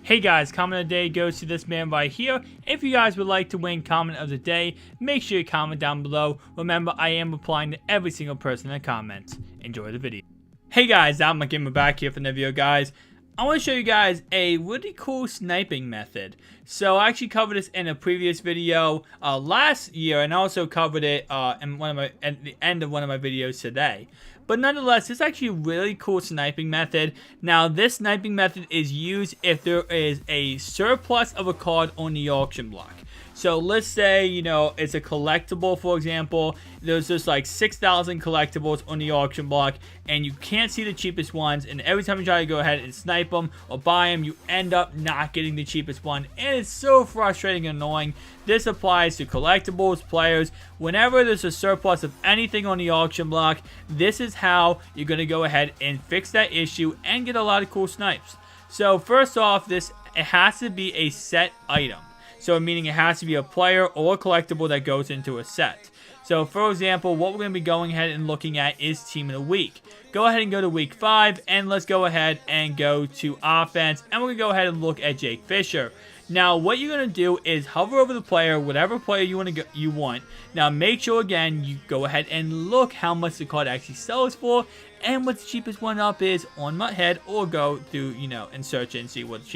Hey guys, comment of the day goes to this man right here. If you guys would like to win comment of the day, make sure you comment down below. Remember, I am replying to every single person that comments. Enjoy the video. Hey guys, I'm MUT back here for the video, guys. I want to show you guys a really cool sniping method. So I actually covered this in a previous video last year, and I also covered it at the end of one of my videos today. But nonetheless, this is actually a really cool sniping method. Now, this sniping method is used if there is a surplus of a card on the auction block. So let's say, you know, it's a collectible, for example. There's just like 6,000 collectibles on the auction block, and you can't see the cheapest ones. And every time you try to go ahead and snipe them or buy them, you end up not getting the cheapest one. And it's so frustrating and annoying. This applies to collectibles, players. Whenever there's a surplus of anything on the auction block, this is how you're going to go ahead and fix that issue and get a lot of cool snipes. So first off, it has to be a set item. So meaning it has to be a player or a collectible that goes into a set. So for example, what we're going to be going ahead and looking at is Team of the Week. Go ahead and go to Week 5, and let's go ahead and go to Offense, and we're going to go ahead and look at Jake Fisher. Now, what you're going to do is hover over the player, whatever player you want. Now, make sure, again, you go ahead and look how much the card actually sells for, and what the cheapest one up is on MUT, or go through, you know, and search and see what the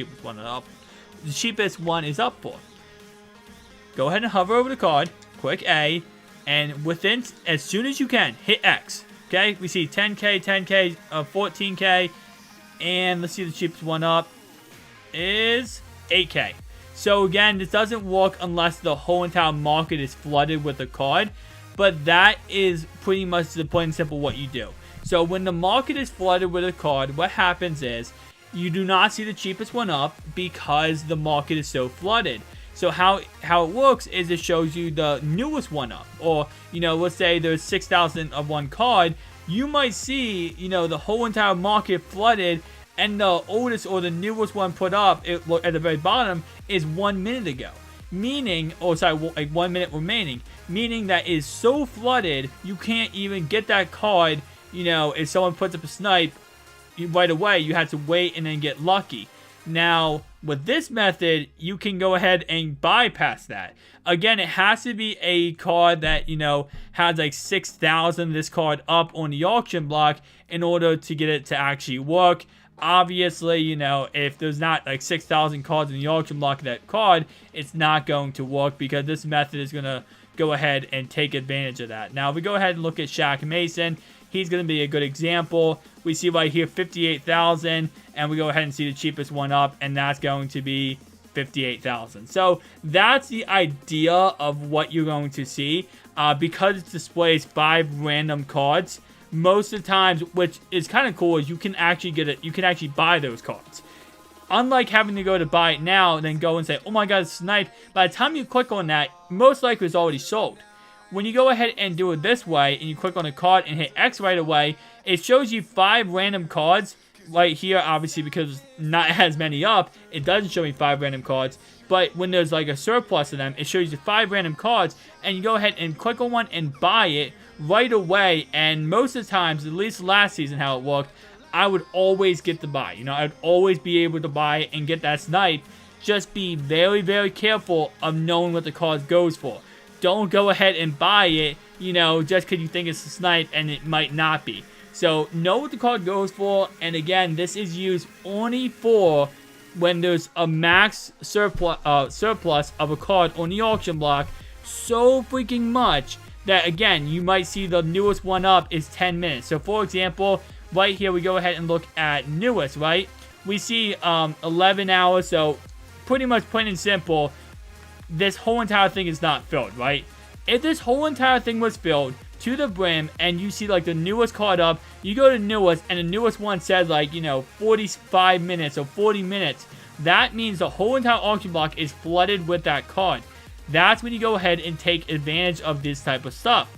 cheapest one is up for. Go ahead and hover over the card, click A, and as soon as you can, hit X. Okay, we see 10K, 10K, 14K, and let's see the cheapest one up is 8K. So again, this doesn't work unless the whole entire market is flooded with the card, but that is pretty much the plain and simple what you do. So when the market is flooded with a card, what happens is you do not see the cheapest one up because the market is so flooded. So how it works is it shows you the newest one up. Or, you know, let's say there's 6,000 of one card. You might see, you know, the whole entire market flooded, and the oldest or the newest one put up at the very bottom is 1 minute ago. Meaning, like 1 minute remaining. Meaning that is so flooded, you can't even get that card. You know, if someone puts up a snipe right away, you have to wait and then get lucky. Now, with this method, you can go ahead and bypass that. Again, it has to be a card that, you know, has like 6,000 this card up on the auction block in order to get it to actually work. Obviously, you know, if there's not like 6,000 cards in the auction block of that card, it's not going to work because this method is going to go ahead and take advantage of that. Now, if we go ahead and look at Shaq Mason, he's going to be a good example. We see right here 58,000, and we go ahead and see the cheapest one up, and that's going to be 58,000. So that's the idea of what you're going to see. Because it displays 5 random cards, most of the times, which is kind of cool, is you can actually get it. You can actually buy those cards. Unlike having to go to buy it now and then go and say, oh my god, it's sniped. By the time you click on that, most likely it's already sold. When you go ahead and do it this way, and you click on a card and hit X right away, it shows you 5 random cards right here. Obviously, because not as many up, it doesn't show me 5 random cards. But when there's like a surplus of them, it shows you 5 random cards, and you go ahead and click on one and buy it right away. And most of the times, at least last season how it worked, I would always get the buy. You know, I'd always be able to buy it and get that snipe. Just be very, very careful of knowing what the card goes for. Don't go ahead and buy it, you know, just because you think it's a snipe and it might not be. So know what the card goes for, and again, this is used only for when there's a max surplus of a card on the auction block, so freaking much that, again, you might see the newest one up is 10 minutes. So for example, right here we go ahead and look at newest, right? We see 11 hours, so pretty much plain and simple, this whole entire thing is not filled, right? If this whole entire thing was filled to the brim and you see like the newest card up, you go to newest and the newest one says like, you know, 45 minutes or 40 minutes. That means the whole entire auction block is flooded with that card. That's when you go ahead and take advantage of this type of stuff.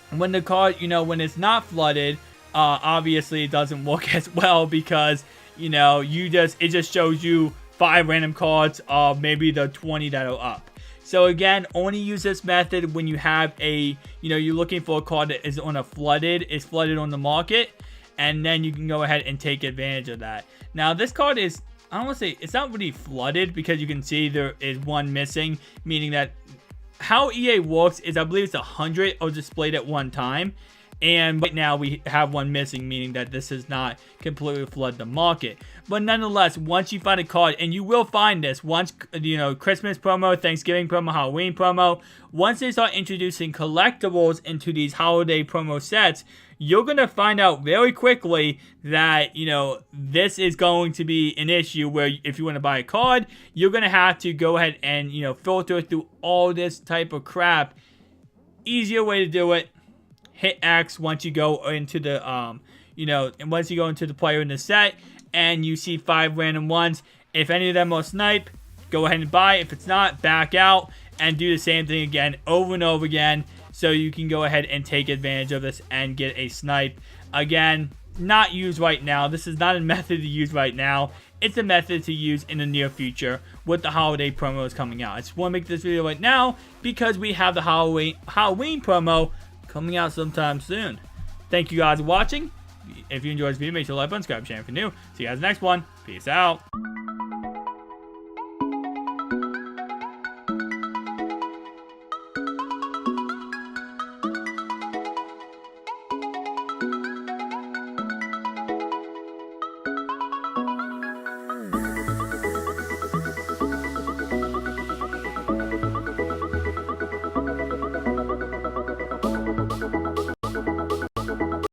When the card, you know, when it's not flooded, obviously it doesn't work as well because, you know, it just shows you 5 random cards of maybe the 20 that are up. So again, only use this method when you have a, you know, you're looking for a card that is flooded on the market, and then you can go ahead and take advantage of that. Now this card is I don't want to say, it's not really flooded because you can see there is one missing, meaning that how EA works is I believe it's 100 are displayed at one time. And right now we have one missing, meaning that this has not completely flooded the market. But nonetheless, once you find a card, and you will find this once, you know, Christmas promo, Thanksgiving promo, Halloween promo, once they start introducing collectibles into these holiday promo sets, you're going to find out very quickly that, you know, this is going to be an issue where if you want to buy a card, you're going to have to go ahead and, you know, filter through all this type of crap. Easier way to do it. Hit X once you go into the, you know, and once you go into the player in the set and you see 5 random ones. If any of them are snipe, go ahead and buy. If it's not, back out and do the same thing again over and over again so you can go ahead and take advantage of this and get a snipe. Again, not used right now. This is not a method to use right now. It's a method to use in the near future with the holiday promos coming out. I just want to make this video right now because we have the Halloween promo coming out sometime soon. Thank you guys for watching. If you enjoyed this video, make sure to like, subscribe, share if you're new. See you guys in the next one. Peace out.